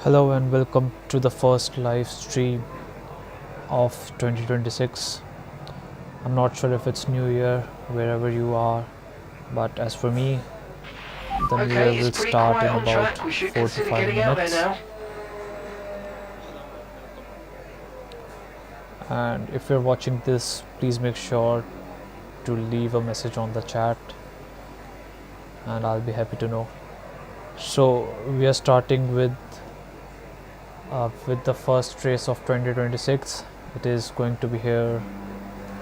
Hello and welcome to the first live stream of 2026. I'm not sure if it's New Year wherever you are, but as for me, the New Year Okay, it's will pretty start quiet in on about track. We should 4 to consider 5 getting out there minutes. now. And if you're watching this, please make sure to leave a message on the chat and I'll be happy to know. So we are starting with the first race of 2026. It is going to be here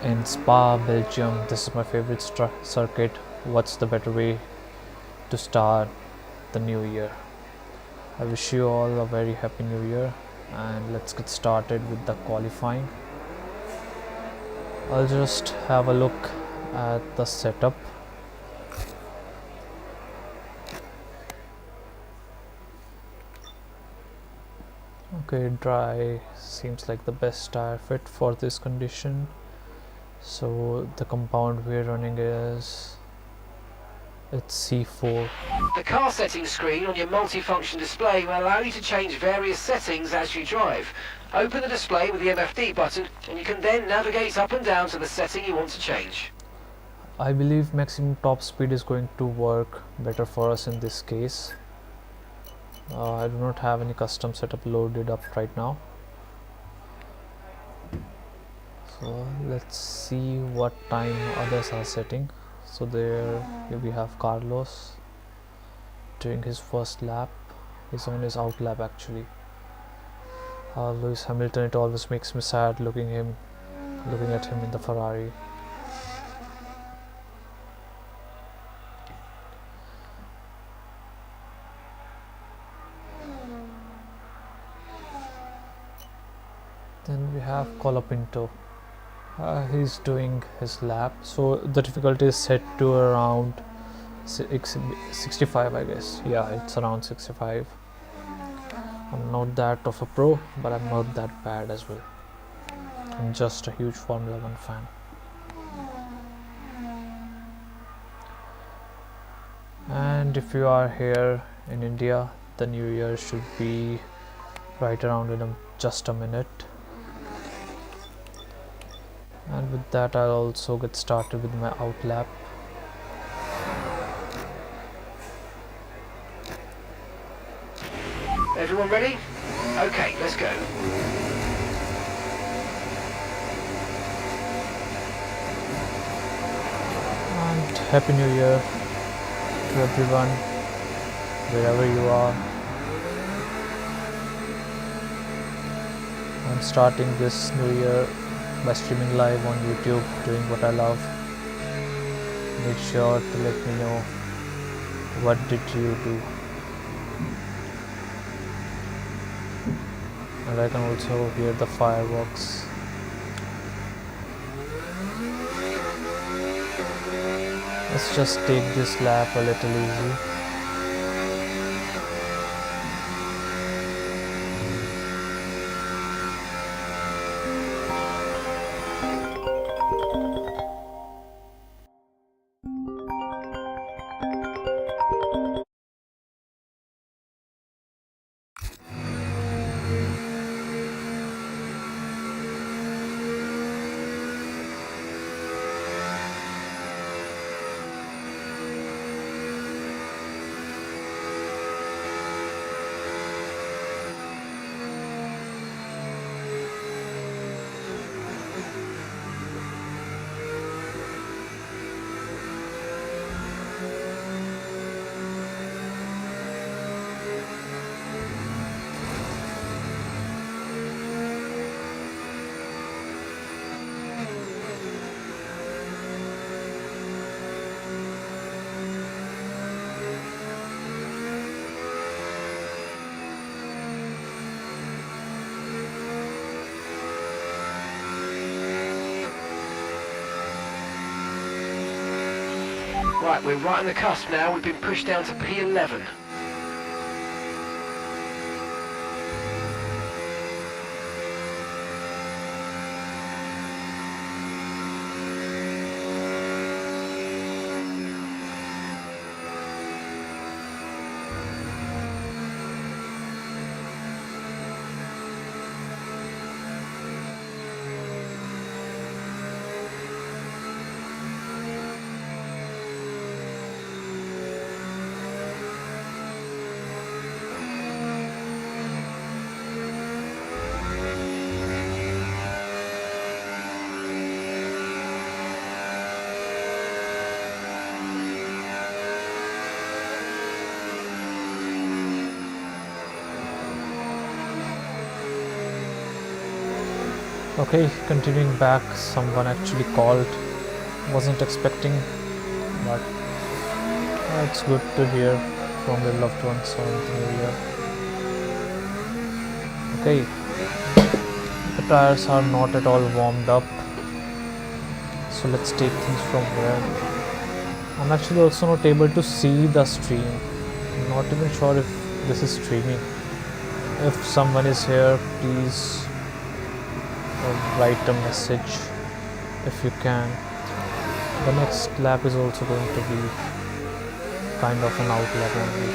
in Spa, Belgium. This is my favorite circuit. What's the better way to start the new year? I wish you all a very happy new year and let's get started with the qualifying. I'll just have a look at the setup. Okay, dry seems like the best tire fit for this condition. So the compound we're running is it's C4. The car settings screen on your multifunction display will allow you to change various settings as you drive. Open the display with the MFD button and you can then navigate up and down to the setting you want to change. I believe maximum top speed is going to work better for us in this case. I do not have any custom setup loaded up right now. So let's see what time others are setting. So here we have Carlos doing his first lap. He's on his out lap actually. Lewis Hamilton, it always makes me sad looking at him in the Ferrari. Then we have Colapinto. He's doing his lap, so the difficulty is set to around 65, I guess. Yeah, it's around 65. I'm not that of a pro, but I'm not that bad as well. I'm just a huge Formula 1 fan. And if you are here in India, the new year should be right around in just a minute. And with that, I'll also get started with my out lap. Everyone ready? Okay, let's go. And Happy New Year to everyone, wherever you are. I'm starting this new year by streaming live on YouTube, doing what I love. Make sure to let me know what did you do. And I can also hear the fireworks. Let's just take this lap a little easy. Right, we're right on the cusp now. We've been pushed down to P11. Okay, continuing back, someone actually called. Wasn't expecting, but it's good to hear from your loved ones or the new year. Okay, the tires are not at all warmed up, so let's take things from here. I'm actually also not able to see the stream. I'm not even sure if this is streaming. If someone is here, please write a message if you can. The next lap is also going to be kind of an out lap only.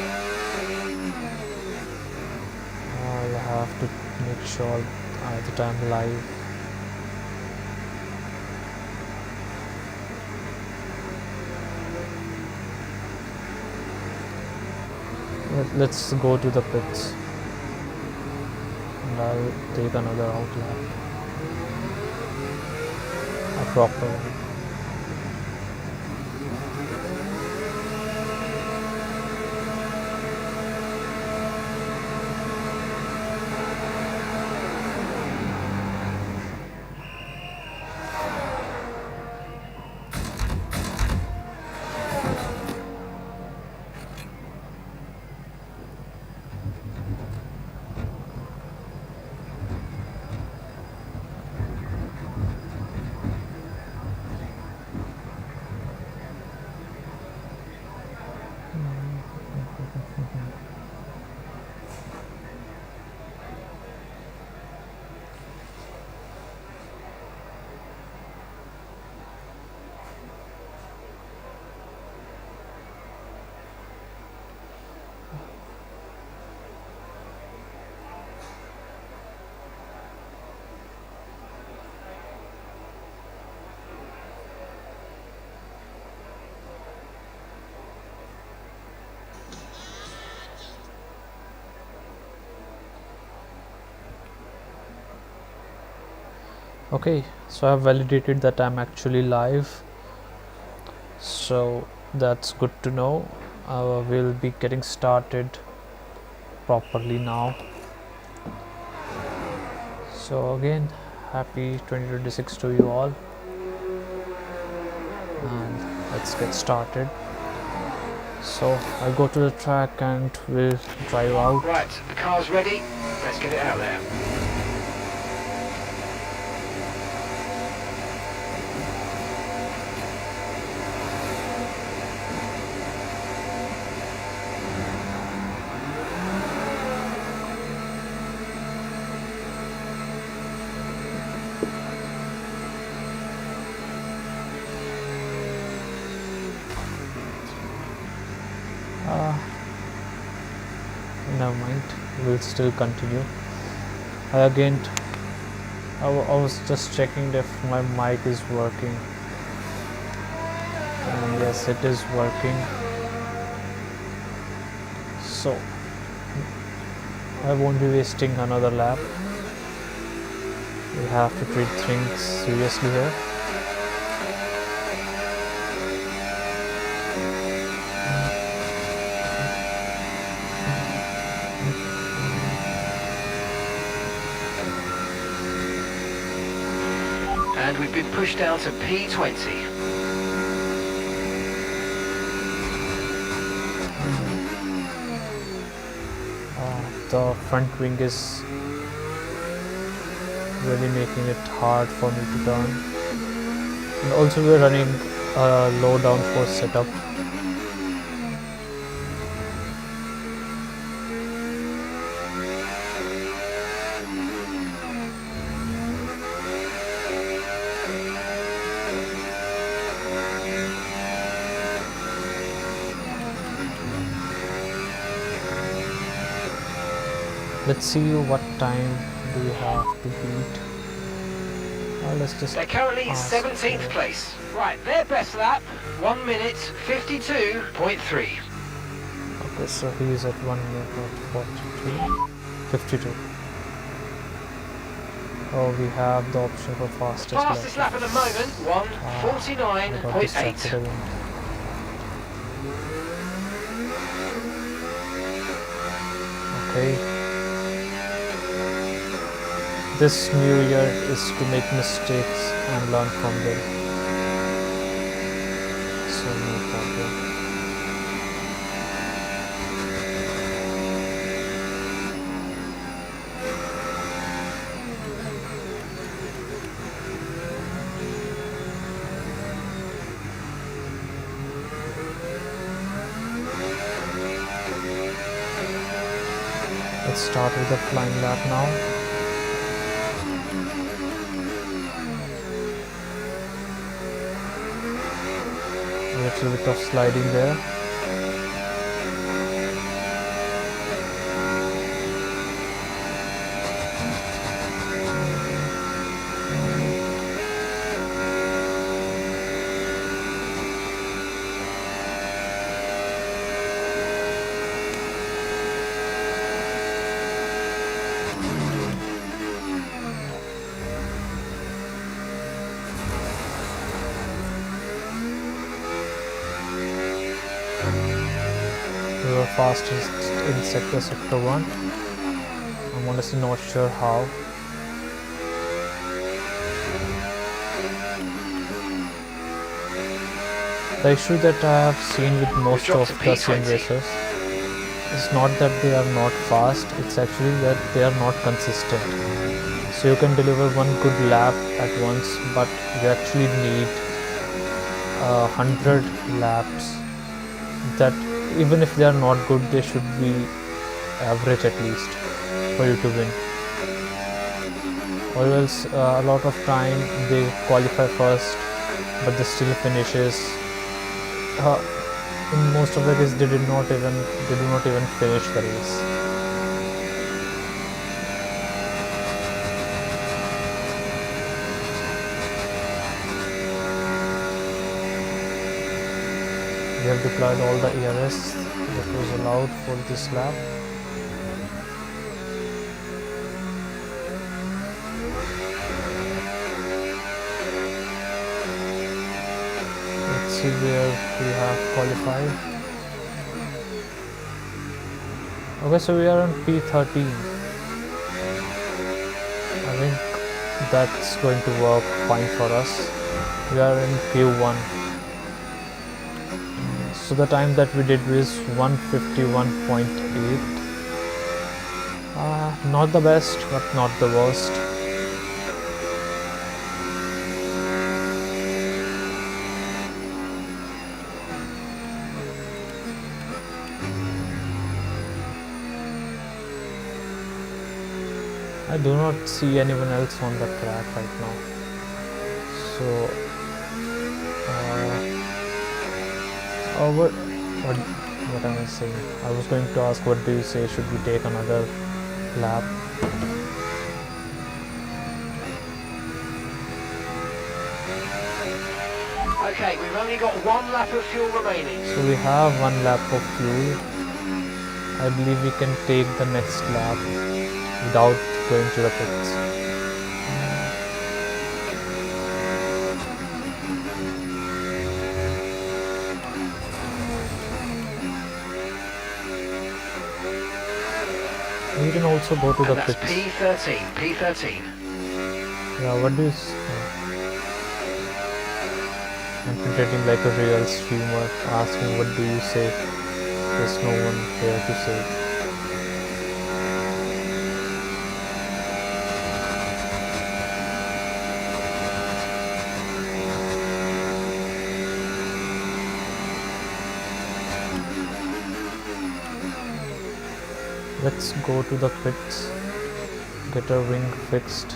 I have to make sure that I'm live. Let's go to the pits and I'll take another out lap. A proper one. Okay, so I've validated that I'm actually live, so that's good to know. We'll be getting started properly now. So again, happy 2026 to you all, and let's get started. So I'll go to the track and we'll drive out. Right, the car's ready. Let's get it out there. Never mind, we'll still continue. I was just checking if my mic is working, and yes, it is working. So I won't be wasting another lap. We have to treat things seriously here. And we've been pushed down to P20. The front wing is really making it hard for me to turn, and also we're running a low downforce setup. Let's see what time do we have to beat. Let's just. They're currently 17th place. Right, their best lap, 1 minute 52.3. Okay, so he's at 1 minute 42, 52. Oh, we have the option for fastest lap. Fastest lap at the moment, 1:49.8. Okay. This new year is to make mistakes and learn from them. So no problem. Let's start with the flying lap now. A little bit of sliding there. We were fastest in sector 1. I'm honestly not sure how. The issue that I have seen with most of the sim racers is not that they are not fast, it's actually that they are not consistent. So you can deliver one good lap at once, but you actually need 100 laps that even if they are not good, they should be average at least for you to win. Or else a lot of time they qualify first, but they still finishes. In most of the cases, they do not even finish the race. We have deployed all the ERS that was allowed for this lap. Let's see where we have qualified. Okay, so we are on P13. I think that's going to work fine for us. We are in Q1. So the time that we did was 151.8. Not the best, but not the worst. I do not see anyone else on the track right now. So what am I saying? I was going to ask, what do you say? Should we take another lap? Okay, we've only got one lap of fuel remaining. So we have one lap of fuel. I believe we can take the next lap without going to the pits. We can also go to the that's pits. P13. Yeah, what do you say? I'm pretending like a real streamer, asking what do you say? There's no one here to say. Let's go to the pits, get our wing fixed.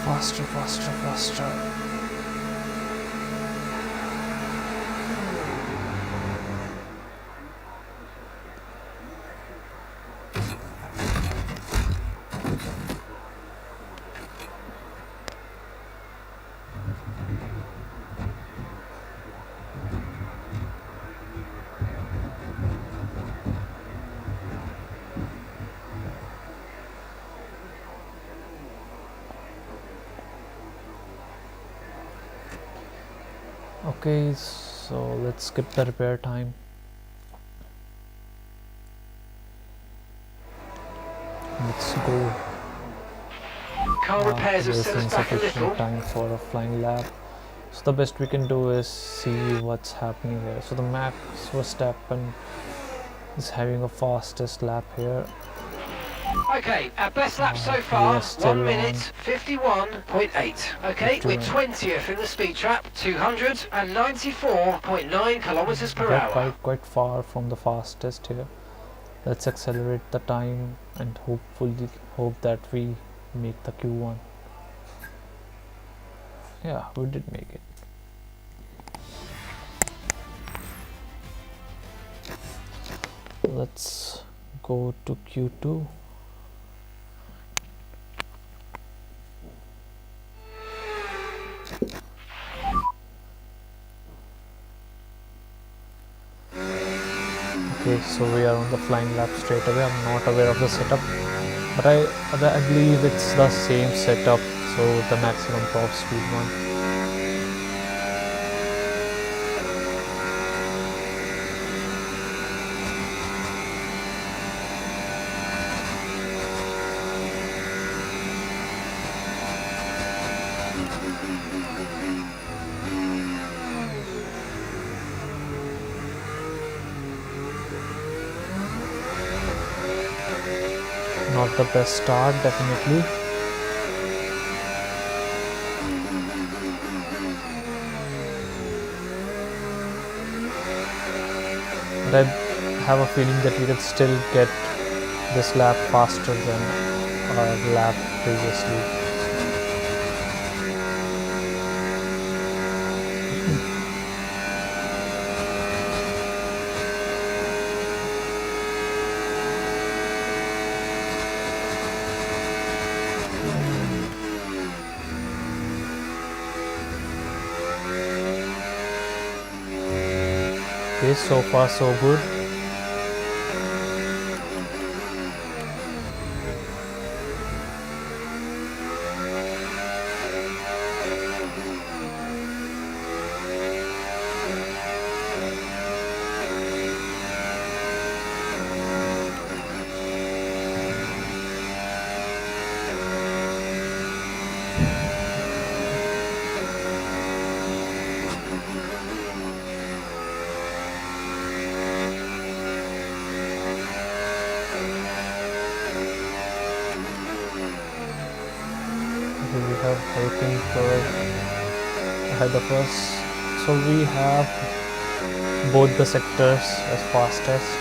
Faster, faster, faster. Okay, So let's skip the repair time. Let's go. Car repairs have set us Wasting back a little. sufficient time for a flying lap. So the best we can do is see what's happening here. So the Max Verstappen is having a fastest lap here. Okay, our best lap so We far, are still 1 minute on 51.8. Okay, we're 51. 20th in the speed trap, 294.9 kilometers per We're hour. quite far from the fastest here. Let's accelerate the time and hopefully hope that we make the Q1. Yeah, we did make it. Let's go to Q2. Okay, so we are on the flying lap straight away. I'm not aware of the setup, but I believe it's the same setup, so the maximum top speed one. Not the best start, definitely. But I have a feeling that we can still get this lap faster than our lap previously. Okay, so far so good. Okay, we have Hurricane curve ahead of us. So we have both the sectors as fastest.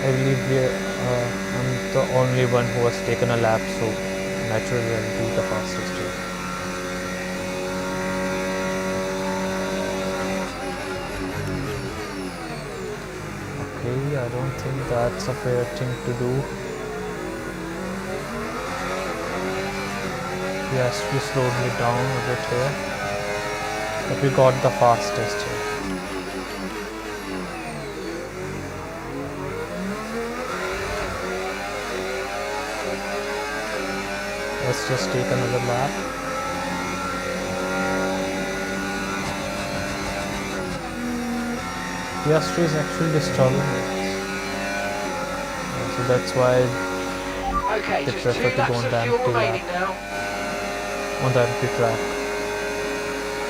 I believe I'm the only one who has taken a lap, so naturally I'll be the fastest here. Okay, I don't think that's a fair thing to do. Yes, we slowed me down a bit here, but we got the fastest here. Let's just take another lap. Piastri is actually disturbing us. So that's why Okay, they just prefer 2 to go laps on of the fuel empty remaining lap, now. on the empty track.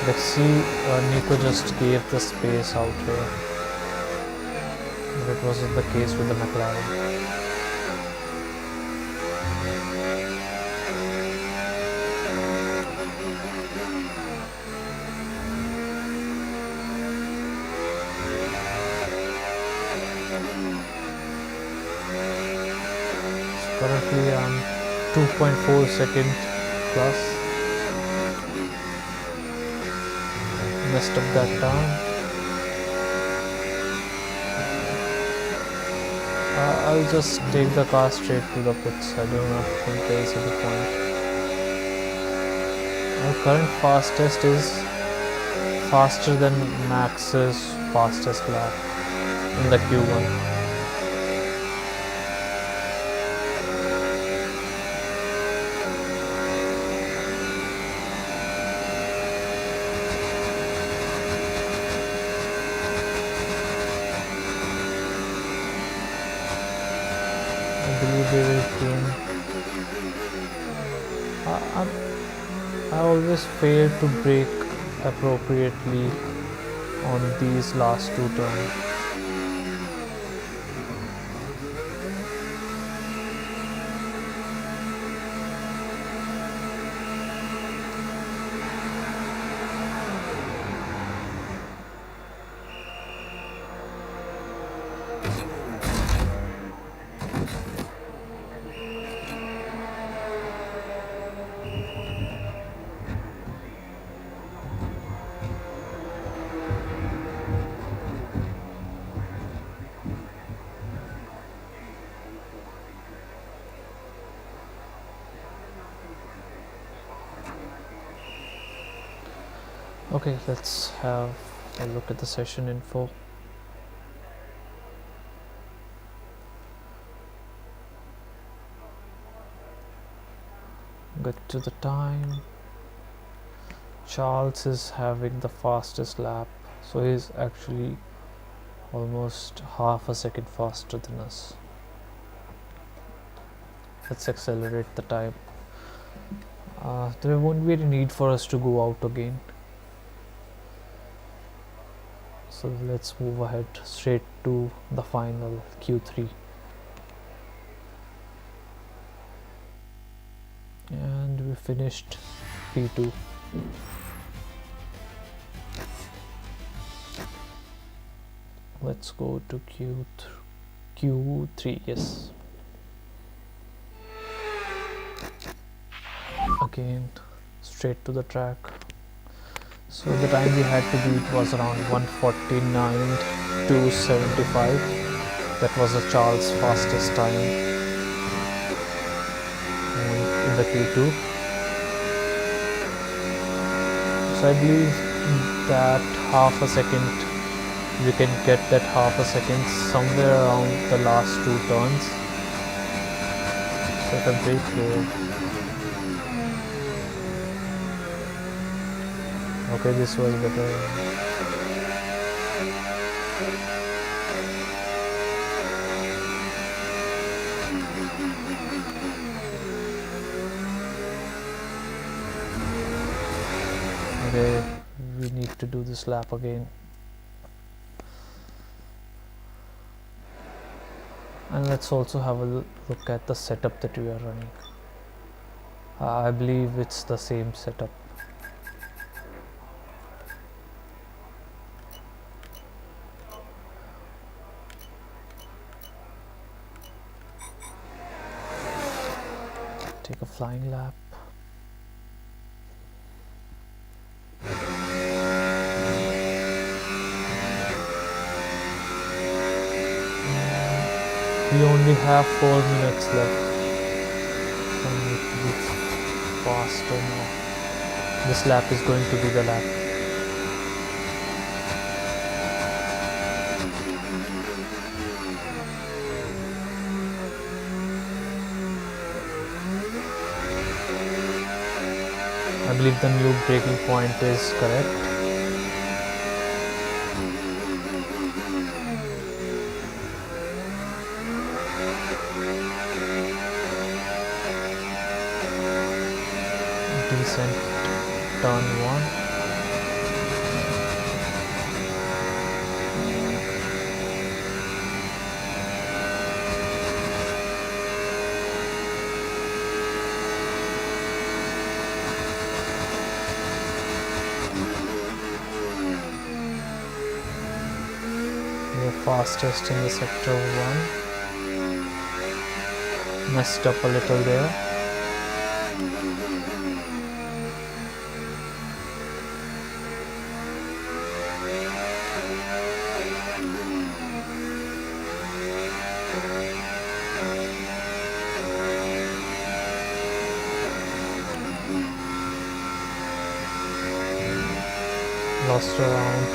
Let's see, Nico just gave the space out here, but it wasn't the case with the McLaren. Currently I'm 2.4 second plus. Messed up that turn. I'll just take the car straight to the pits. I do not think there is any point. Our current fastest is faster than Max's fastest lap in the Q1. always fail to brake appropriately on these last two turns. Okay, let's have a look at the session info. Get to the time. Charles is having the fastest lap, so he's actually almost half a second faster than us. Let's accelerate the time. There won't be any need for us to go out again. So let's move ahead straight to the final Q3. And we finished P2. Let's go to Q3, yes. Again, straight to the track. So the time we had to beat was around 1:49 to 75. That was the Charles fastest time in the Q2. So I believe that half a second, we can get that half a second somewhere around the last two turns. So if I brake here. Okay, this was better. Okay, we need to do this lap again. And let's also have a look at the setup that we are running. I believe it's the same setup. Take a flying lap. We only have 4 minutes left. I need to be faster now. This lap is going to be the lap. I believe the new braking point is correct. Decent turn 1. The fastest in the sector 1. Messed up a little there. Lost around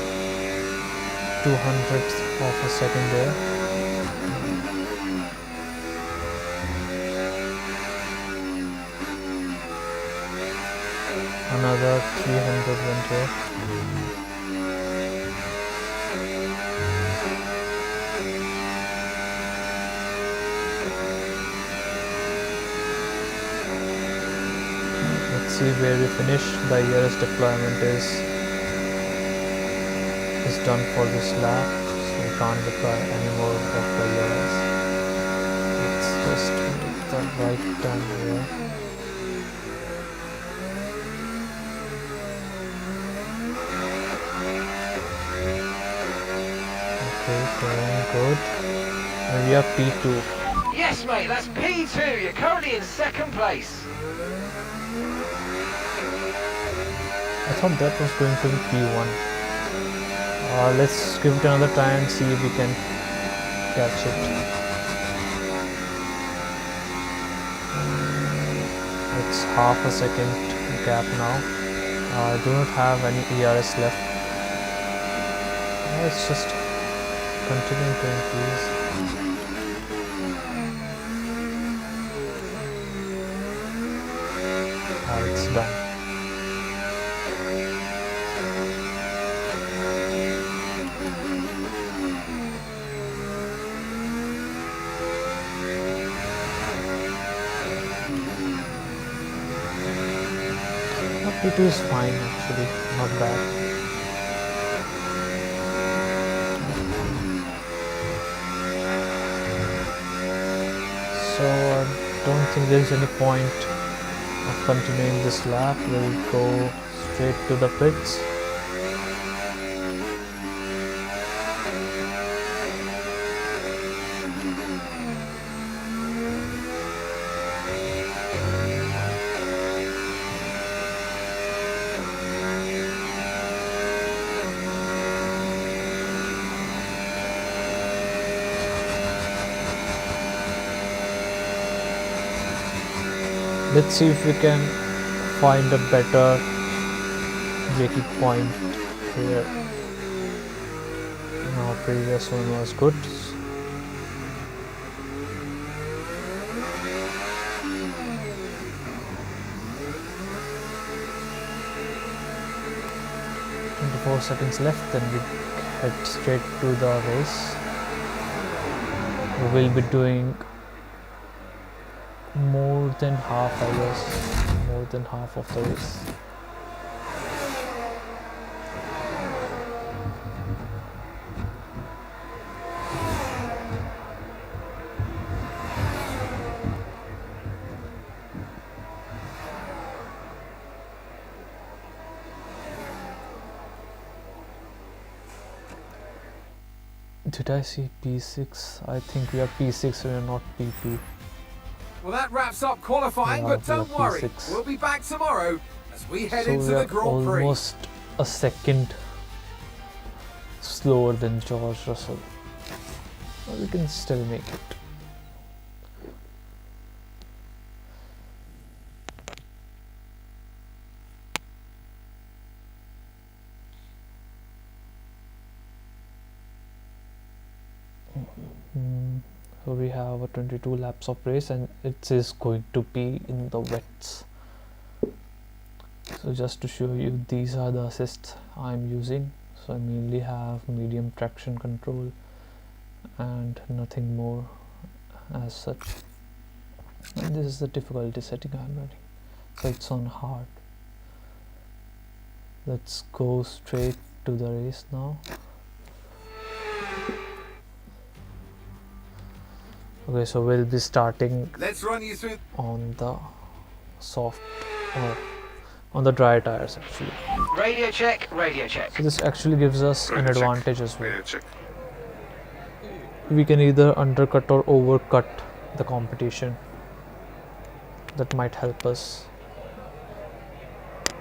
200th of a second there. Another 300 went here. Let's see see where we finish. The ERS deployment is done for this lap, so we can't deploy any more of the ERS. Let's just make the right turn here. Okay, going good. And we are P2. Yes, mate, that's P2. You're currently in second place. I thought that was going to be P1. Let's give it another try and see if we can catch it. It's half a second gap now. I do not have any ERS left. It's just continuing to increase. It's done. P2 is fine actually, not bad. So I don't think there's any point of continuing this lap. We'll go straight to the pits. Let's see if we can find a better braking point here. Our previous one was good. Seconds left, then we head straight to the race. We will be doing more than half, I guess, more than half of the race. Did I see P6? I think we are P6, we are not P2. Well, that wraps up qualifying, but don't worry, we'll be back tomorrow as we head into the Grand Prix. Almost a second slower than George Russell. Well, we can still make it. So we have a 22 laps of race and it is going to be in the wets. So just to show you, these are the assists I'm using. So I mainly have medium traction control and nothing more as such. And this is the difficulty setting I'm running. So it's on hard. Let's go straight to the race now. Okay, so we'll be starting Let's run you through on the soft or on the dry tires actually. Radio check, radio check. So this actually gives us an advantage as well. Radio check. We can either undercut or overcut the competition. That might help us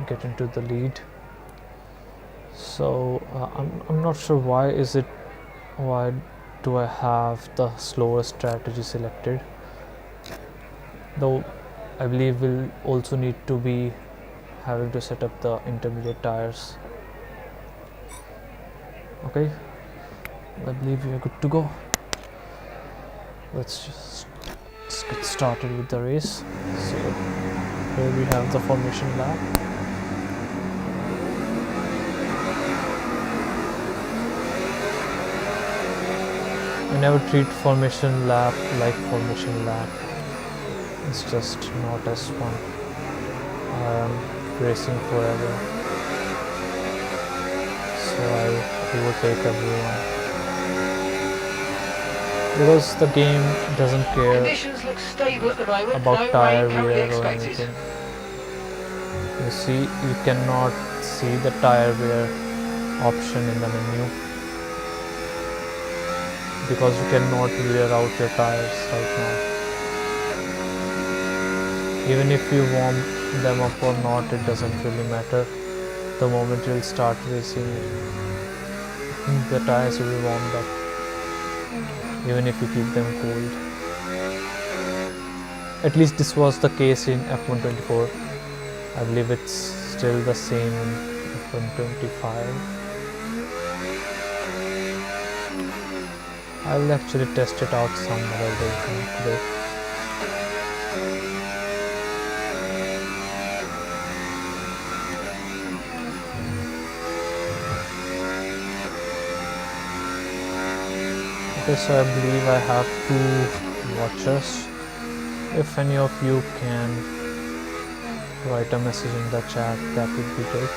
get into the lead. So I'm not sure why do I have the slower strategy selected, though I believe we'll also need to be having to set up the intermediate tires. Okay, I believe we are good to go. Let's just get started with the race. So here we have the formation lap. I never treat formation lap like formation lap. It's just not as fun. racing forever, so I overtake everyone because the game doesn't care Conditions look stable at the moment. about No tire rain currently wear or expected. anything. You see, you cannot see the tire wear option in the menu because you cannot wear out your tires right now. Even if you warm them up or not, it doesn't really matter. The moment you'll start racing, the tires will be warmed up, even if you keep them cold. At least this was the case in F124. I believe it's still the same in F125. I'll actually test it out some other day today. Okay, so I believe I have 2 watchers. If any of you can write a message in the chat, that would be great.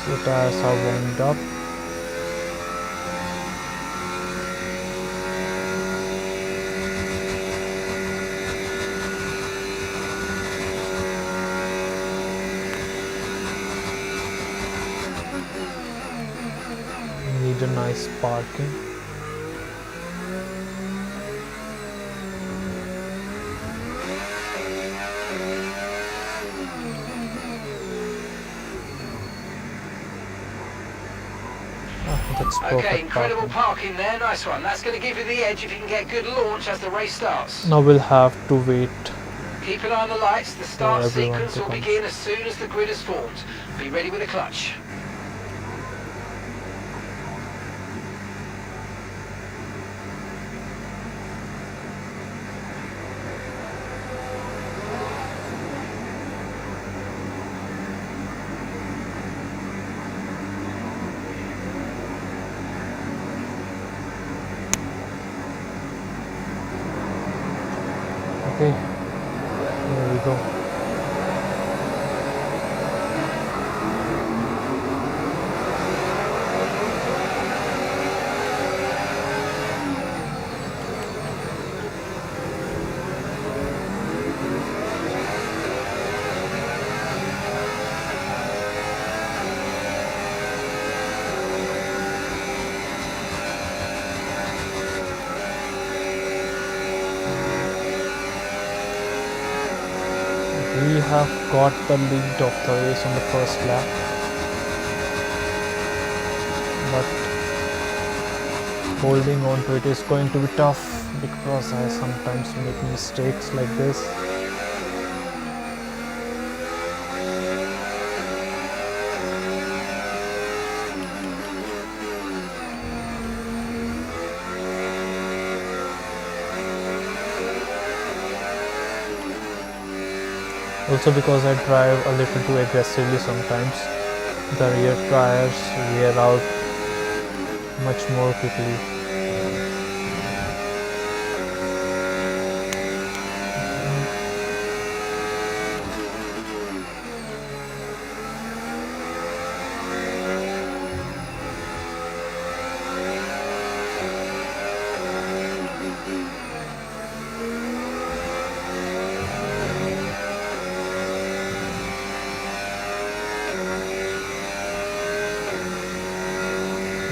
So tires are warmed up. Need a nice parking. That's perfect. Okay, incredible parking. parking there. Nice one. That's going to give you the edge if you can get good launch as the race starts. Now we'll have to wait. Keep an eye on the lights. The start everyone sequence to will come. begin as soon as the grid is formed. Be ready with the clutch. Okay, here we go. We have got the lead of the race on the first lap, but holding on to it is going to be tough because I sometimes make mistakes like this. Also because I drive a little too aggressively sometimes, the rear tires wear out much more quickly.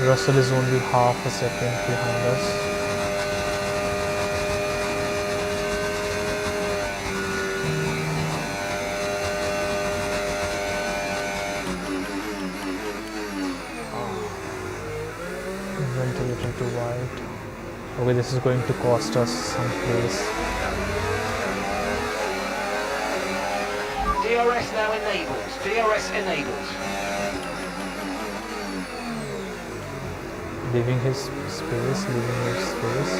Russell is only half a second behind us. Went a little too wide. Okay, this is going to cost us some place. DRS now enabled. DRS enabled. Leaving his space, leaving his space.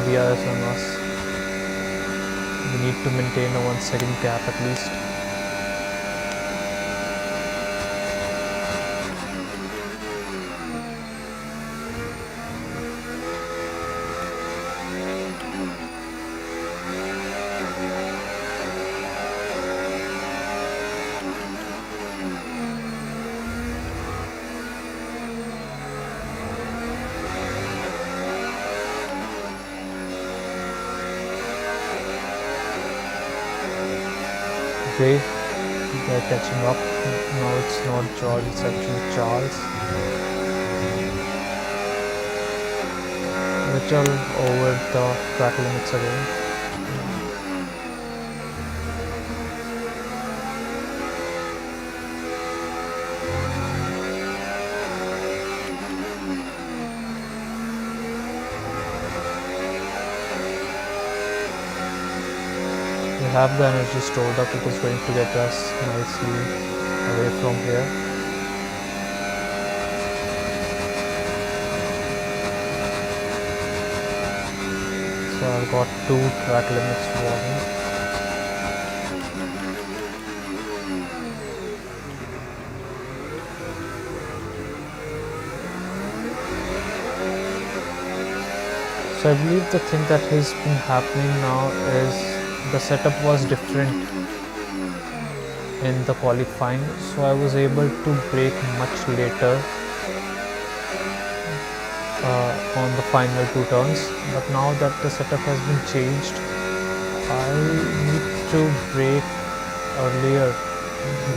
DRS on us. We need to maintain a 1 second gap at least. Okay, they're catching up. Now it's not George, it's actually Charles. Little over the track limits again. We have the energy stored up, it is going to get us nicely away from here. So I've got 2 track limits warning. So I believe the thing that has been happening now is the setup was different in the qualifying, so I was able to brake much later on the final 2 turns, but now that the setup has been changed, I need to brake earlier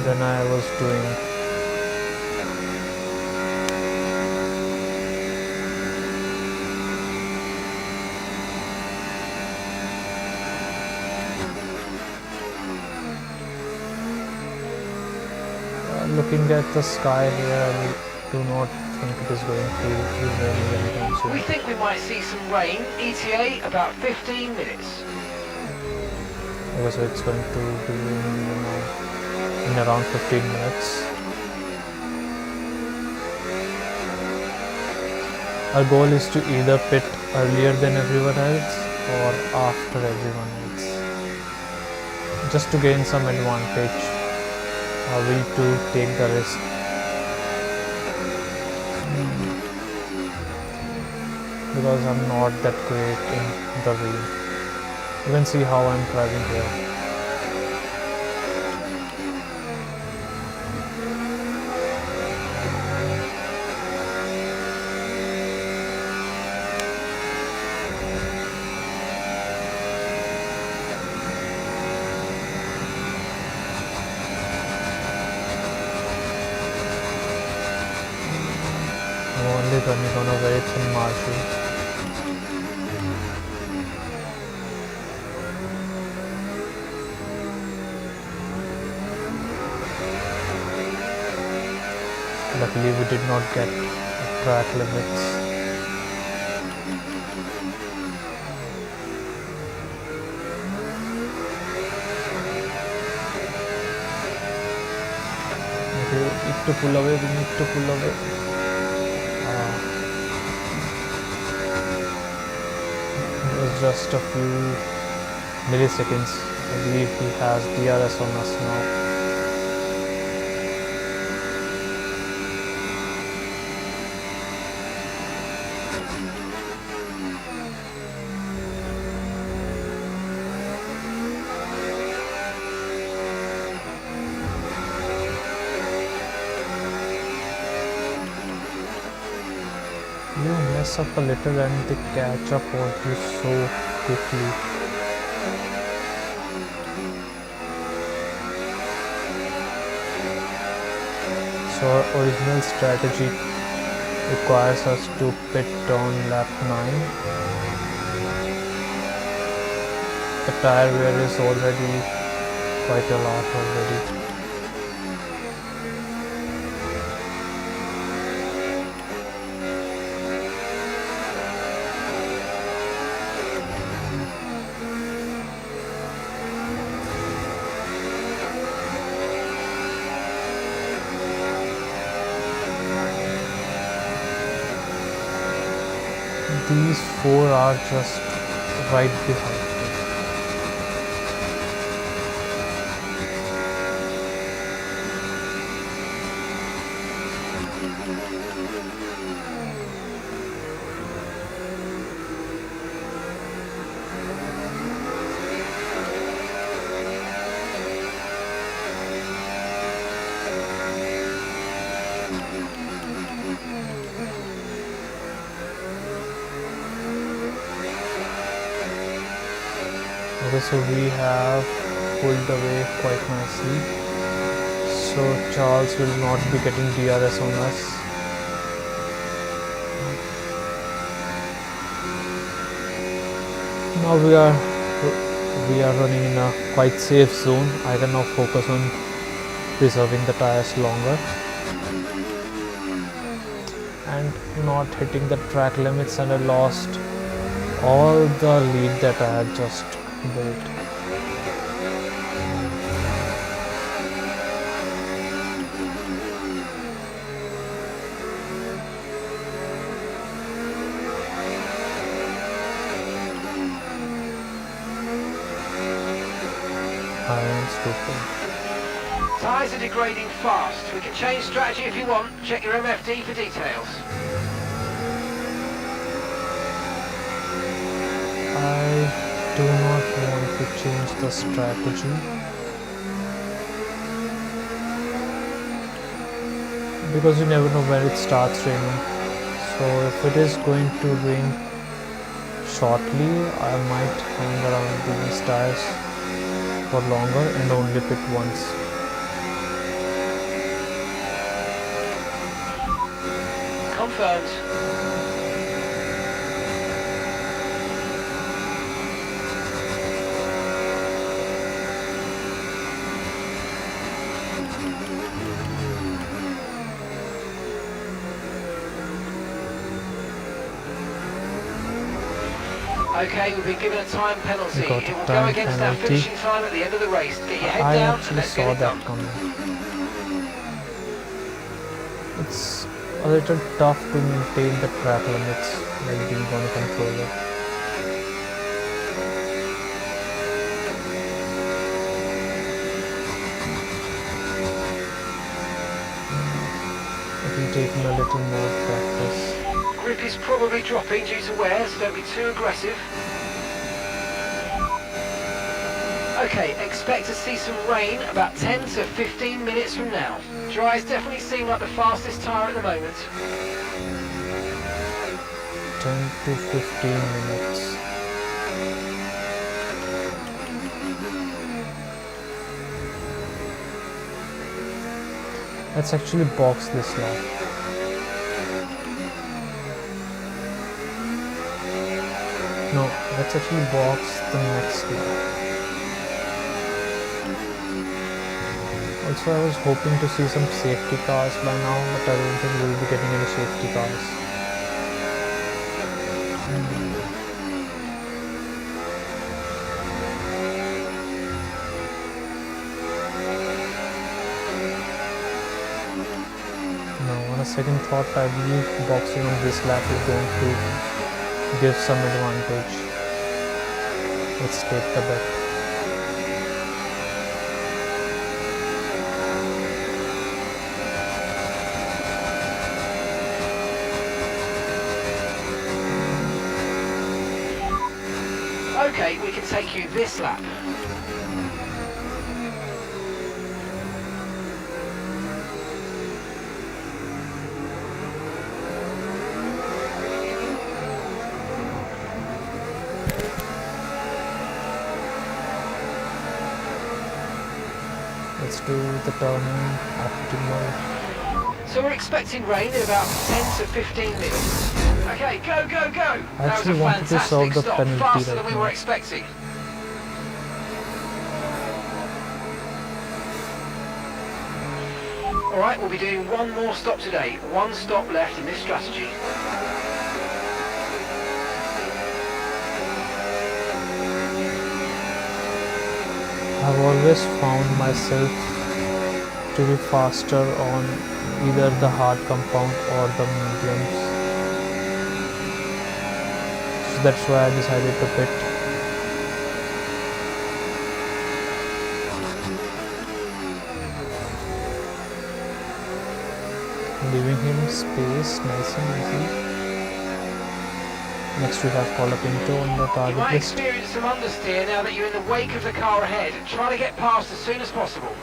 than I was doing. Looking at the sky here, I do not think it is going to be raining anytime soon. We think we might see some rain. ETA about 15 minutes. Okay, so it's going to be in around 15 minutes. Our goal is to either pit earlier than everyone else or after everyone else, just to gain some advantage. Are we to take the risk? Because I'm not that great in the rain. You can see how I'm driving here. I'm only running on a very thin margin. Luckily we did not get track limits. Okay, we need to pull away, It was just a few milliseconds. I believe he has DRS on us now. You mess up a little and they catch up on you so quickly. So our original strategy requires us to pit on lap 9. The tire wear is already quite a lot already. These 4 are just right behind me. Okay, so we have pulled away quite nicely. So Charles will not be getting DRS on us. Now we are running in a quite safe zone. I can now focus on preserving the tires longer and not hitting the track limits, and I lost all the lead that I had just built. I am stupid. Tyres are degrading fast. We can change strategy if you want. Check your MFD for details. I do not want to change the strategy because you never know when it starts raining. So if it is going to rain shortly, I might hang around these tires for longer and only pit once. Confirmed. Okay, we've been given a time penalty. It will go against our finishing time at the end of the race. Get your head down and let's get it done. Coming. It's a little tough to maintain the track limits while being on a controller. It will take me a little more practice. Grip is probably dropping due to wear, so don't be too aggressive. Okay, expect to see some rain about 10 to 15 minutes from now. Dries definitely seem like the fastest tyre at the moment. 10 to 15 minutes. Let's actually box this lap. No, let's actually box the next lap. Also, I was hoping to see some safety cars by now, but I don't think we'll be getting any safety cars. Now, on a second thought, I believe boxing on this lap is going to give some advantage. Let's take the bet. Okay, we can take you this lap. Let's do the turning optimal. So we're expecting rain in about 10 to 15 minutes. Okay, go, go, go! I actually wanted to solve the penalty faster right than we now. were expecting. Alright, we'll be doing one more stop today. One stop left in this strategy. I've always found myself to be faster on either the hard compound or the mediums. So that's why I decided to pit. leaving him space nice and easy. Next we have Colapinto on the You target might list. experience some understeer now that you're in the wake of the car ahead. Try to get past as soon as possible.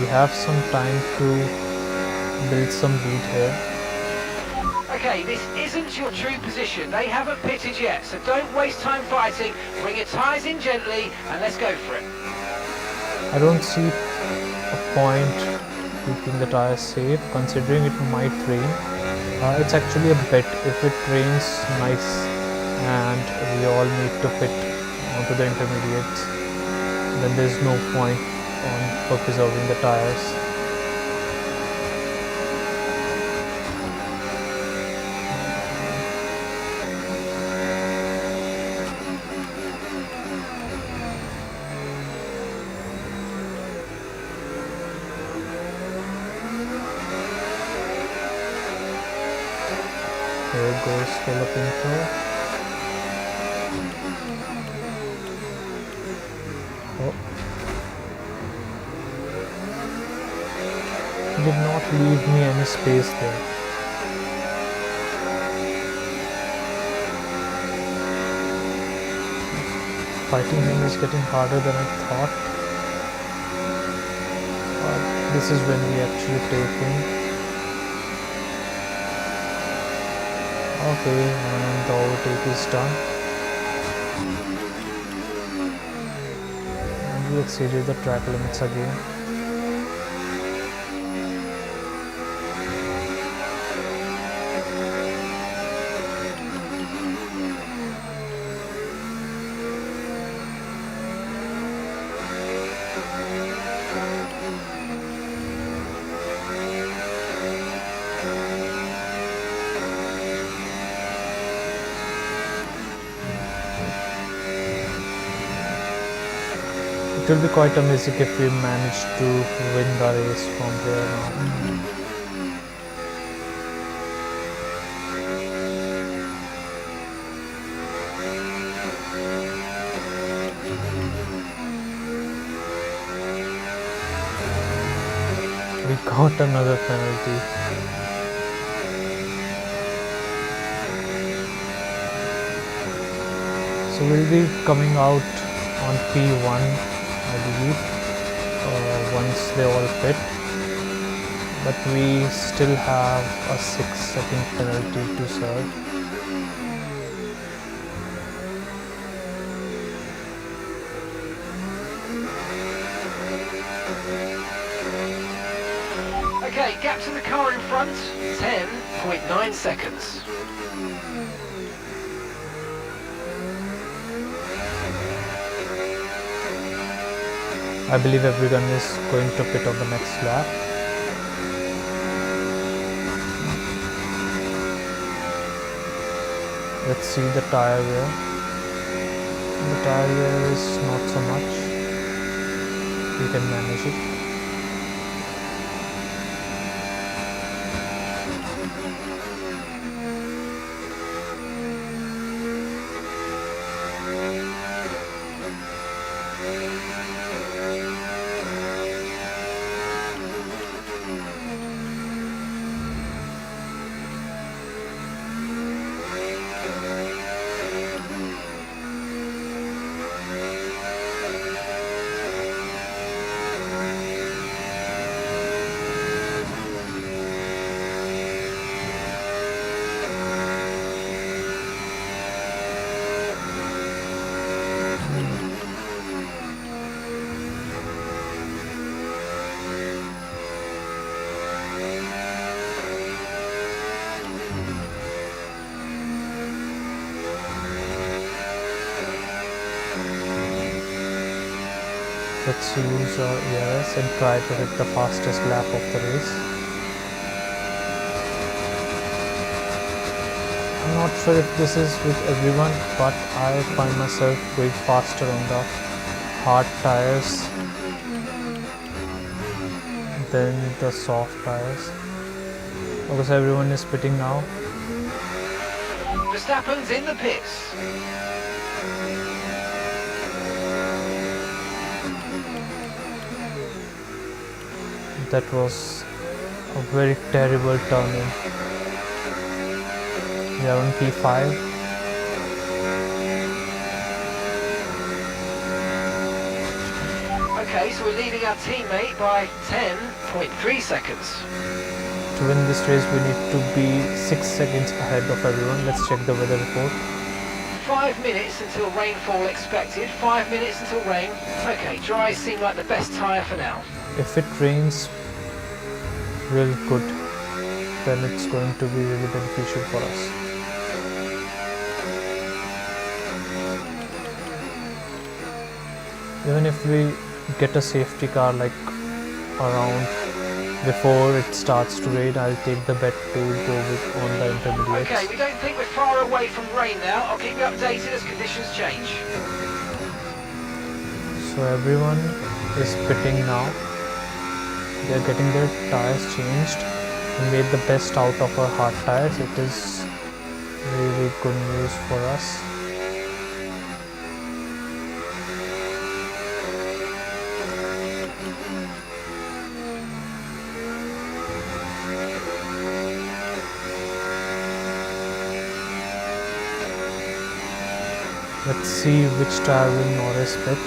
We have some time to build some lead here. Okay, this isn't your true position. They haven't pitted yet, so don't waste time fighting. Bring your tyres in gently and let's go for it. I don't see a point keeping the tires safe considering it might rain. It's actually a bet. If it rains nice and we all need to pit onto the intermediates, then there's no point for preserving the tires. Here goes Colapinto. Oh. Did not leave me any space there. Fighting him is getting harder than I thought. But this is when we actually take him. Okay, and the overtake is done. And we exceeded the track limits again. It will be quite amazing if we manage to win the race from here now. We got another penalty. So we'll be coming out on P1, I believe, once they all pit. But we still have a 6-second penalty to serve. Okay, gap to the car in front, 10.9 seconds. I believe everyone is going to pit on the next lap. Let's see the tire wear. The tire wear is not so much. We can manage it. Let's use our ERS and try to hit the fastest lap of the race. I'm not sure if this is with everyone, but I find myself going faster on the hard tires than the soft tires. Okay, so everyone is pitting now. Verstappen's in the pits. That was a very terrible turn-in. We are on P5. Okay, so we're leading our teammate by 10.3 seconds. To win this race, we need to be 6 seconds ahead of everyone. Let's check the weather report. 5 minutes until rainfall expected. 5 minutes until rain. Okay, dries seem like the best tyre for now. If it rains real good, then it's going to be really beneficial for us. Even if we get a safety car like around before it starts to rain, I'll take the bet to go with on the intermediates. Okay, we don't think we're far away from rain now. I'll keep you updated as conditions change. So everyone is pitting now. They're getting their tires changed. We made the best out of our hard tires. It is really good news for us. Let's see which tire will Norris pick.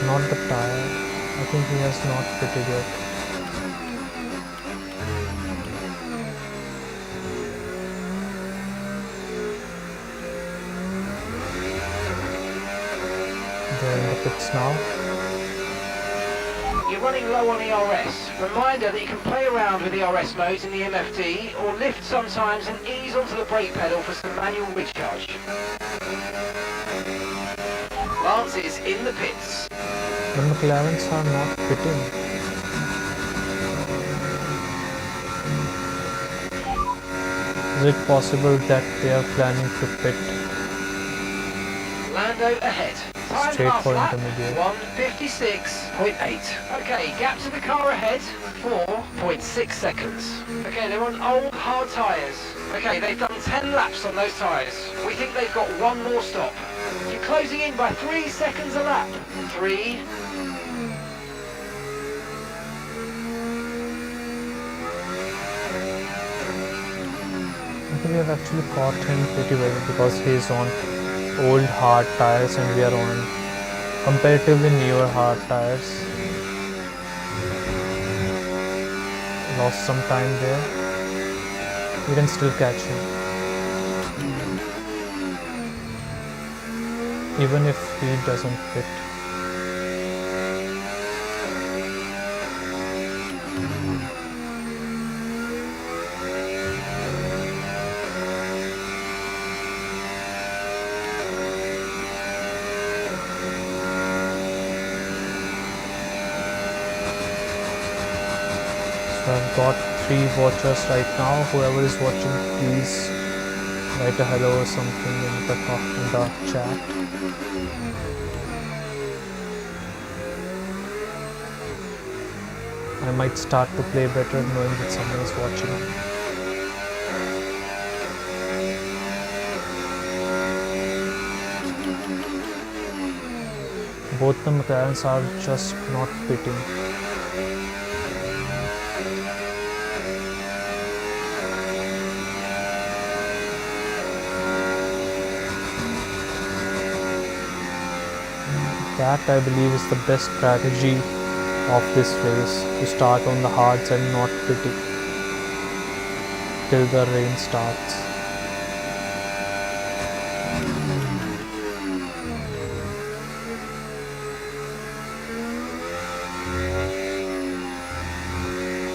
Not the tire. I think he has not fitted yet. They're in the pits now. You're running low on ERS. Reminder that you can play around with ERS modes in the MFD or lift sometimes and ease onto the brake pedal for some manual recharge. Lance is in the pits. The McLarens are not pitting. Is it possible that they are planning to pit Lando ahead. Time straight half for lap, intermediate? 1:56.8. Okay, gap to the car ahead, 4.6 seconds. Okay, they're on old hard tyres. Okay, they've done 10 laps on those tyres. We think they've got one more stop. You're closing in by 3 seconds a lap. 3. I think we have actually caught him pretty well because he is on old hard tires and we are on comparatively newer hard tires. Lost some time there. We can still catch him. Even if he doesn't fit. So I've got 3 watchers right now. Whoever is watching, please write a hello or something in the chat. I might start to play better knowing that someone is watching. Both the McLarens are just not fitting. That, I believe, is the best strategy of this race, to start on the hards and not pitting till the rain starts.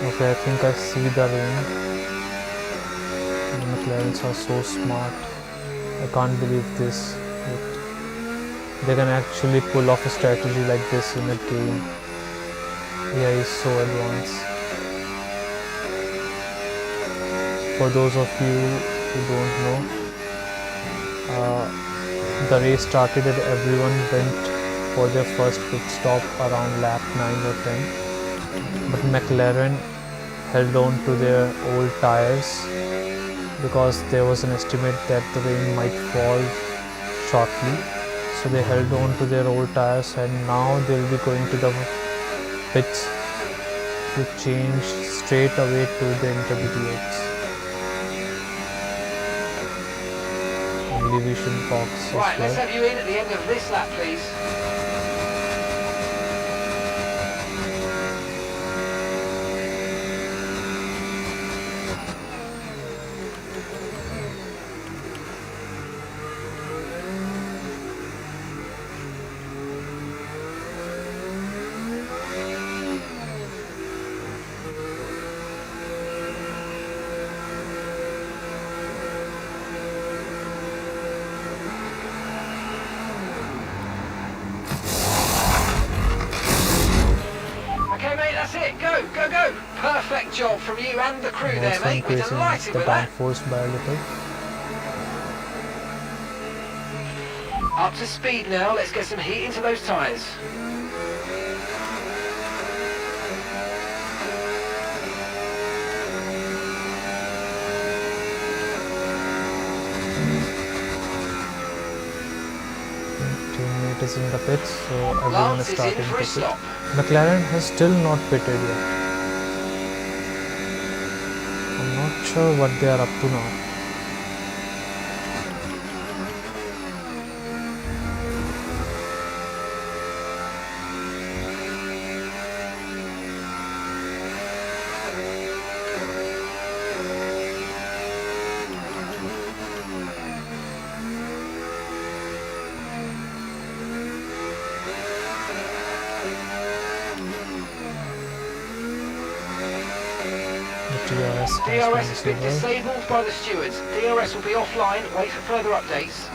Okay, I think I see the rain. The McLarens are so smart. I can't believe this. They can actually pull off a strategy like this in a game. Yeah, he's so advanced. For those of you who don't know, the race started and everyone went for their first pit stop around lap 9 or 10, but McLaren held on to their old tires because there was an estimate that the rain might fall shortly, so they held on to their old tires, and now they'll be going to the pits to change straight away to the intermediates. Elevation box as Right, let's well. have you in at the end of this lap, please. Okay, mate, that's it. Go, go, go. Perfect job from you and the crew there, Also mate. We're increasing delighted the with that. downforce by a little. Up to speed now. Let's get some heat into those tyres. Teammate is in the pits, so everyone Lance is is starting in for to a pit. stop. McLaren has still not pitted yet. I'm not sure what they are up to now. DRS has been disabled by the stewards. DRS will be offline. Wait for further updates.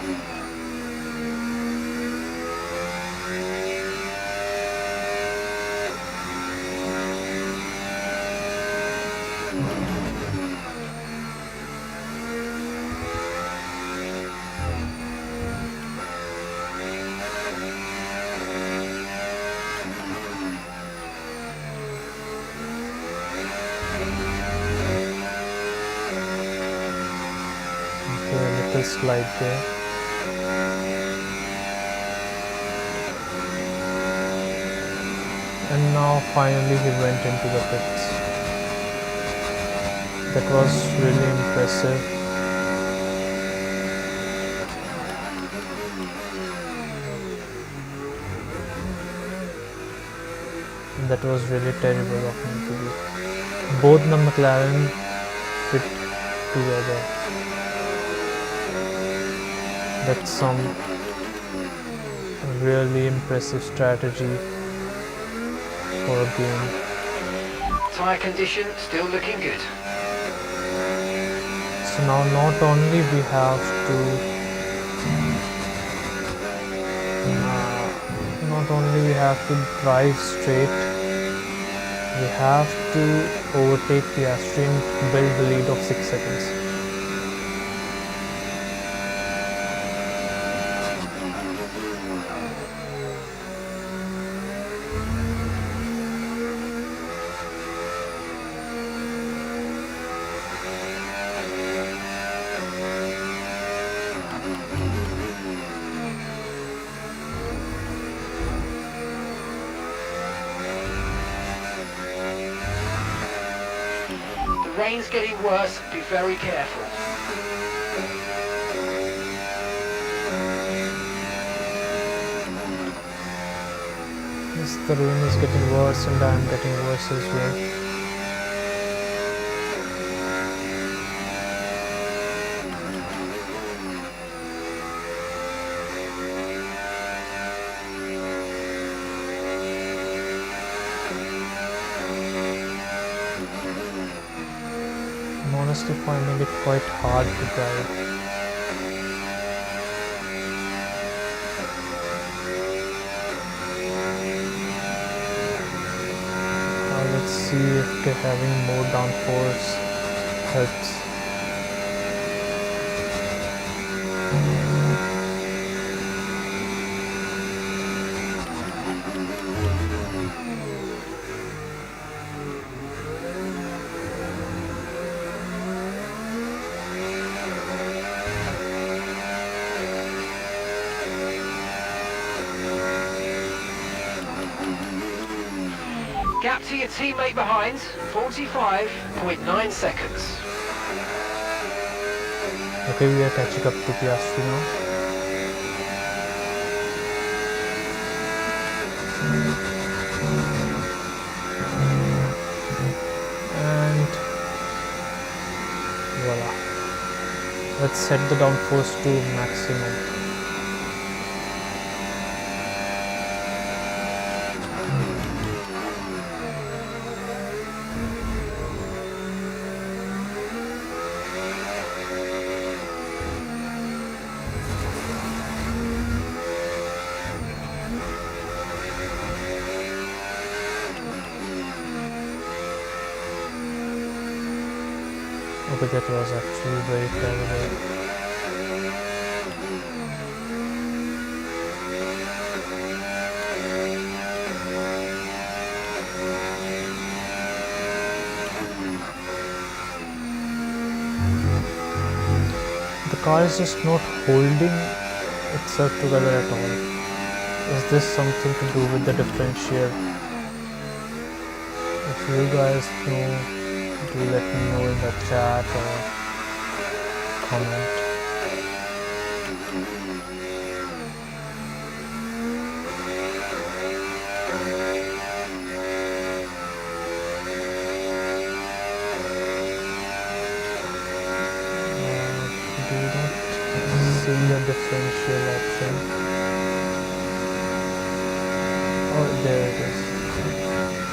Slide there. And now finally he went into the pits. That was really impressive. And that was really terrible of me to do. Both the McLaren pit together. That's some really impressive strategy for a game. Tyre condition still looking good. So now not only we have to drive straight, we have to overtake Piastri and build the lead of 6 seconds. The rain's getting worse. Be very careful. Yes, the rain is getting worse and I am getting worse as well. I'm honestly finding it quite hard to drive. Let's see if having more downforce helps. to your teammate behind, 45.9 seconds. Okay, we are catching up to Piastri now. And voila. Let's set the downforce to maximum. Okay, that was actually very terrible. The car is just not holding itself together at all. Is this something to do with the differential? If you guys know, do let me know in the chat or comment. Do not see the differential option. Oh, there it is.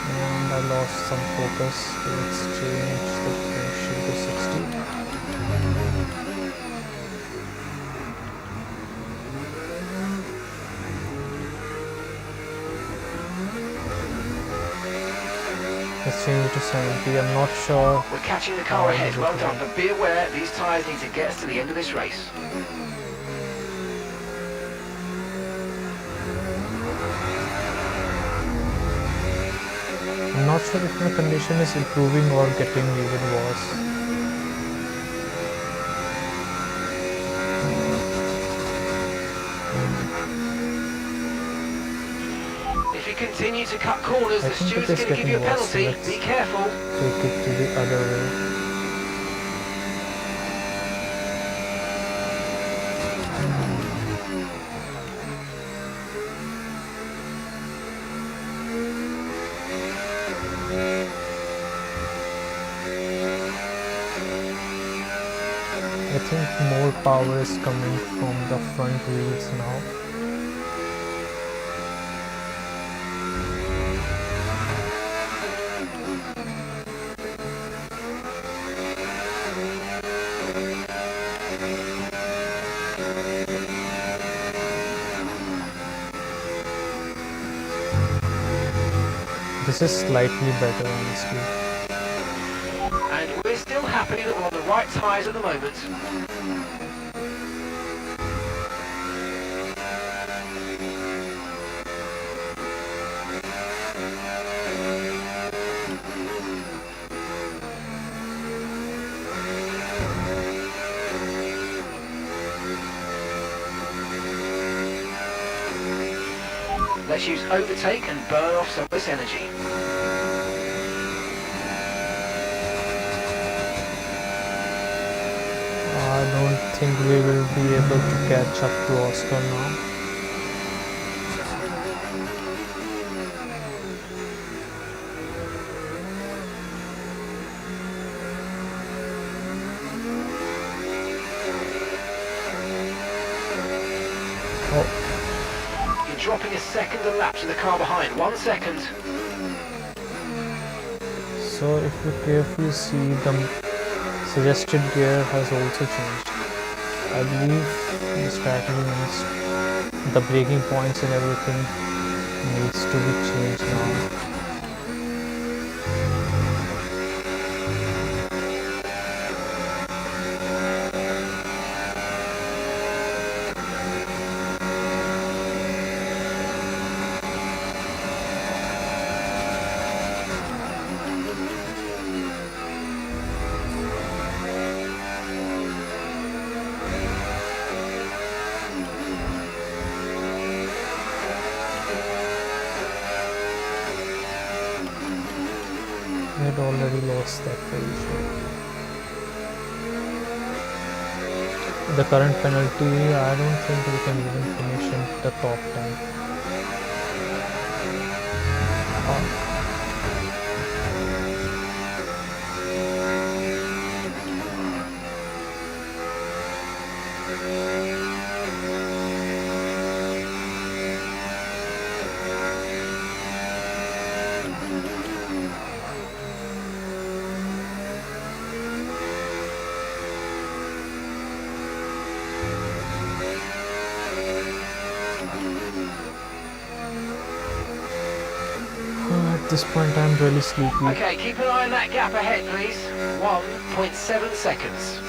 And I lost some focus. Let's change the differential to 60. Let's change it to 70. I'm not sure. We're catching the car ahead, well done, but be aware these tyres need to get us to the end of this race. I'm not sure if my condition is improving or getting even worse. If you continue to cut corners, I the think steward's it is going to give you a getting worse, so penalty. let's Be careful. take it to the other way. I think more power is coming from the front wheels now. This is slightly better, honestly. And we're still happy that we're on the right tyres at the moment. Let's use overtake and burn off some of this energy. I don't think we will be able to catch up to Oscar now. Oh, You're dropping a second a lap to the car behind. 1 second. so if you carefully see, the suggested gear has also changed. I believe the strategy means the braking points and everything needs to be changed now. guess that very shortly. The current penalty, I don't think we can even finish in the top 10. At this point I'm really sleepy. Okay, keep an eye on that gap ahead, please. 1.7 seconds.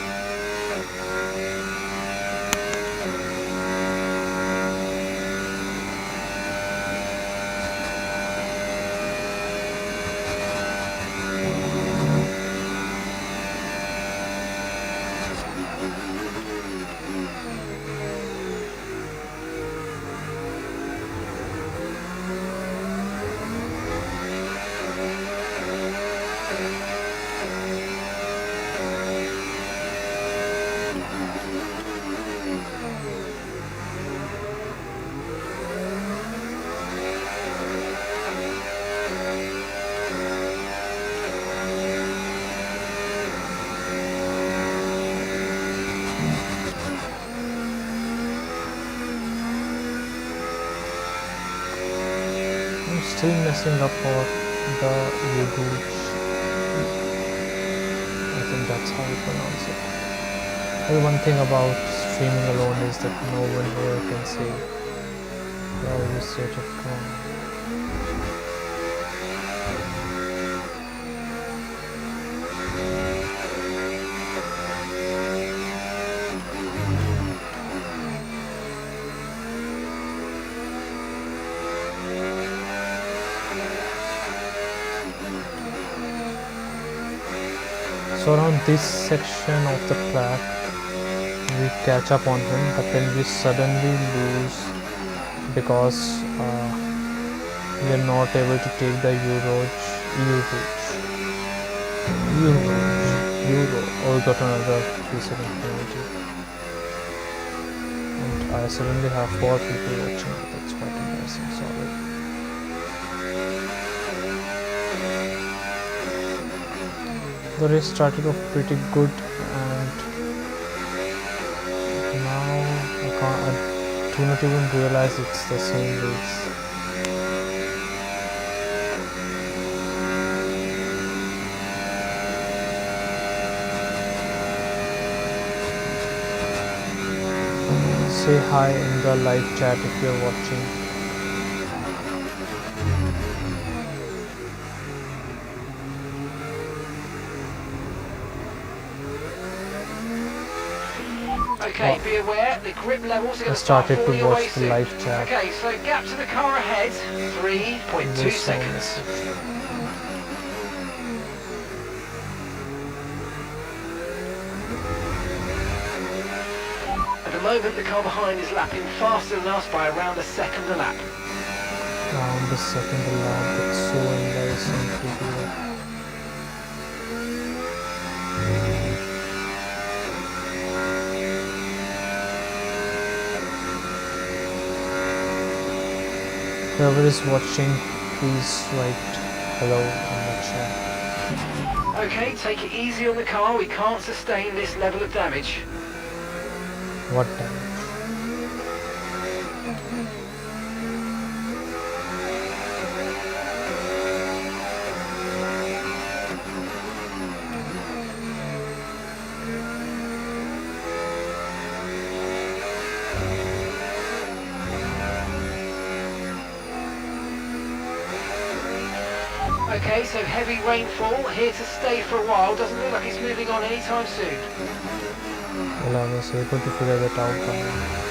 Still messing up for the U-Gooch. I think that's how you pronounce it. Well, one thing about streaming alone is that no one here can say you always get it wrong. So around this section of the track we catch up on him, but then we suddenly lose because we are not able to take the Euro. Oh, we got another 3-second penalty. And I suddenly have 4 people watching, but that's quite embarrassing, sorry. The race started off pretty good, and now I do not even realize it's the same race. Say hi in the live chat if you're watching. Okay, be aware, the grip levels are going to start started falling to away watch the soon. live chat. Okay, so gap to the car ahead, 3.2 seconds. At the moment, the car behind is lapping faster than us by around a second a lap. Around the second lap, it's so embarrassing to do it. Whoever is watching, please write hello in the chat. Okay, take it easy on the car, we can't sustain this level of damage. What damage? Okay, so heavy rainfall, here to stay for a while, doesn't look like it's moving on anytime soon. Well, I was able to figure that out by now.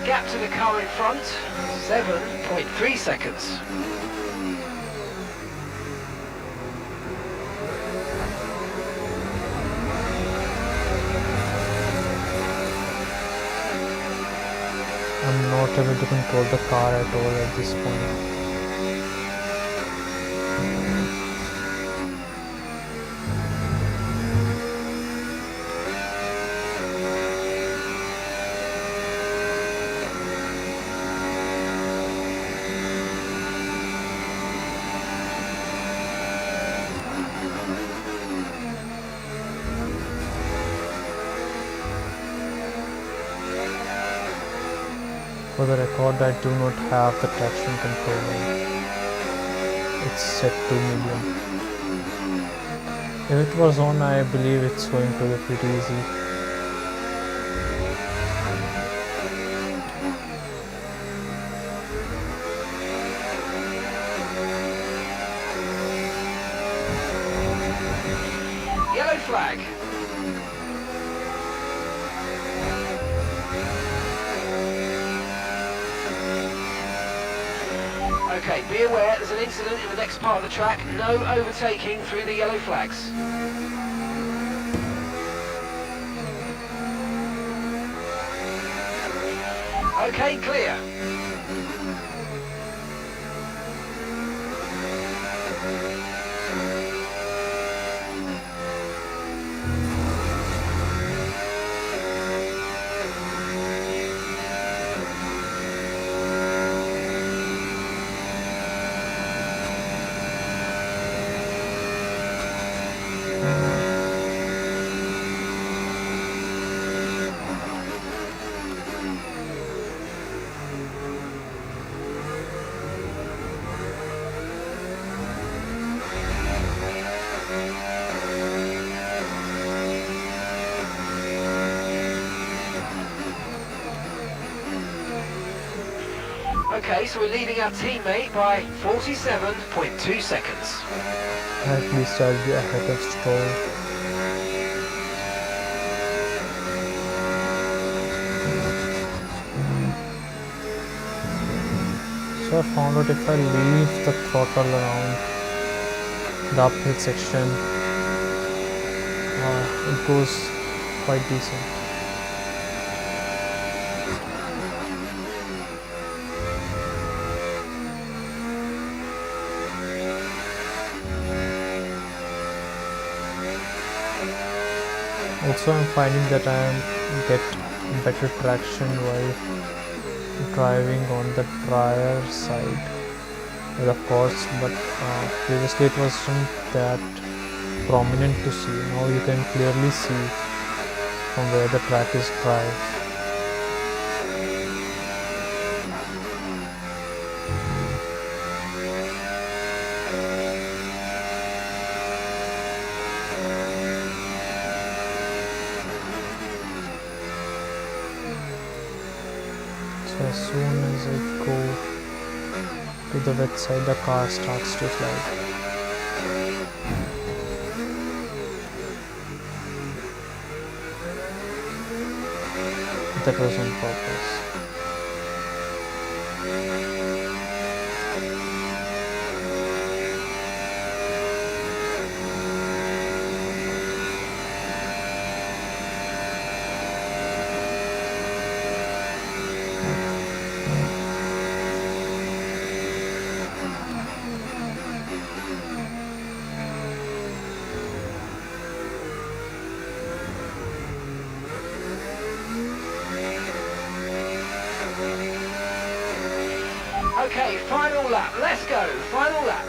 Gap to the car in front, 7.3 seconds. I'm not able to control the car at all at this point. For the record, I do not have the traction control on. It's set to medium. If it was on, I believe it's going to be pretty easy. Yellow flag. Okay, be aware there's an incident in the next part of the track. No overtaking through the yellow flags. Okay, clear. Okay, so we're leading our teammate by 47.2 seconds. At least I'll be ahead of Stroll. So I found out if I leave the throttle around the uphill section, it goes quite decent. Also, I'm finding that I get better traction while driving on the drier side. Well, of course, but previously it wasn't that prominent to see. Now you can clearly see from where the track is dry. As soon as I go to the wet side, the car starts to slide. That was on purpose. Okay, final lap. Let's go. Final lap.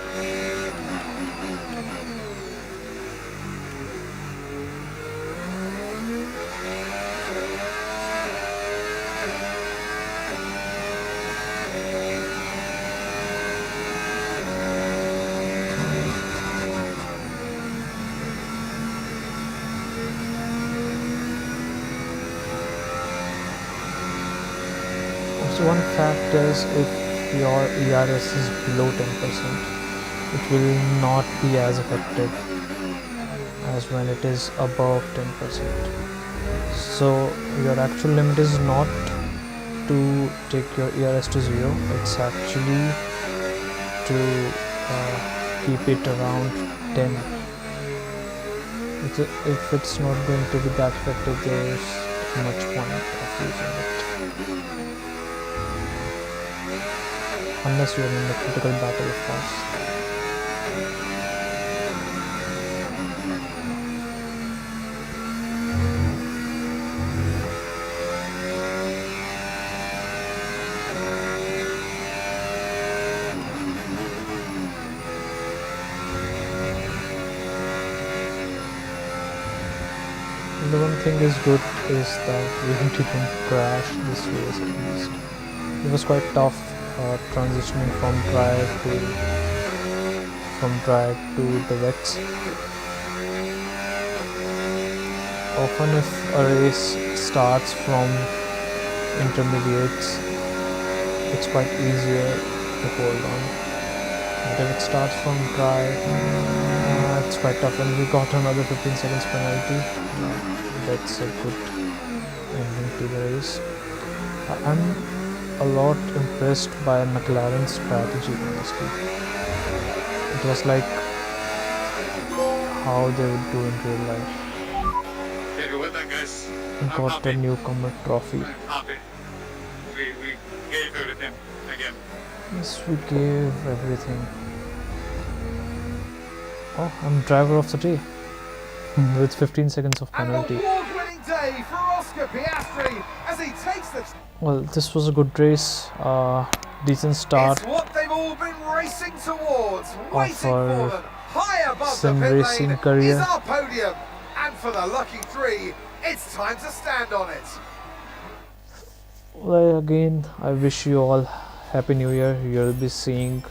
So one fact is, if your ERS is below 10%, it will not be as effective as when it is above 10%. So your actual limit is not to take your ERS to 0. It's actually to keep it around 10. If it's not going to be that effective, there's much point of using it. Unless you're in a critical battle, of course. The one thing is good is that we didn't crash this race at least. It was quite tough transitioning from dry to the wets. Often if a race starts from intermediates, it's quite easier to hold on. But if it starts from dry, it's quite tough. And we got another 15 seconds penalty. That's a good ending to the race. I'm a lot impressed by McLaren's strategy, honestly. It was like how they would do in real life. Got a newcomer trophy. We gave everything again. Yes, we gave everything. Oh, I'm driver of the day with 15 seconds of penalty. An award-winning day for Oscar Piastri as he takes the... Well, this was a good race. Decent start. It's what they've all been racing towards, waiting for them. High above the sim pit racing lane career. is our podium. And for the lucky three, it's time to stand on it. Well, again, I wish you all Happy New Year. You'll be seeing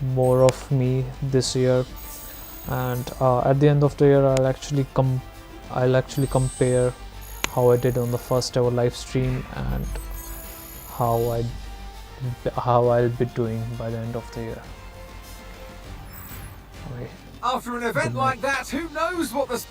more of me this year. And at the end of the year, I'll actually compare how I did on the first ever live stream and how I'll be doing by the end of the year. Okay. After an event like that, who knows what the sport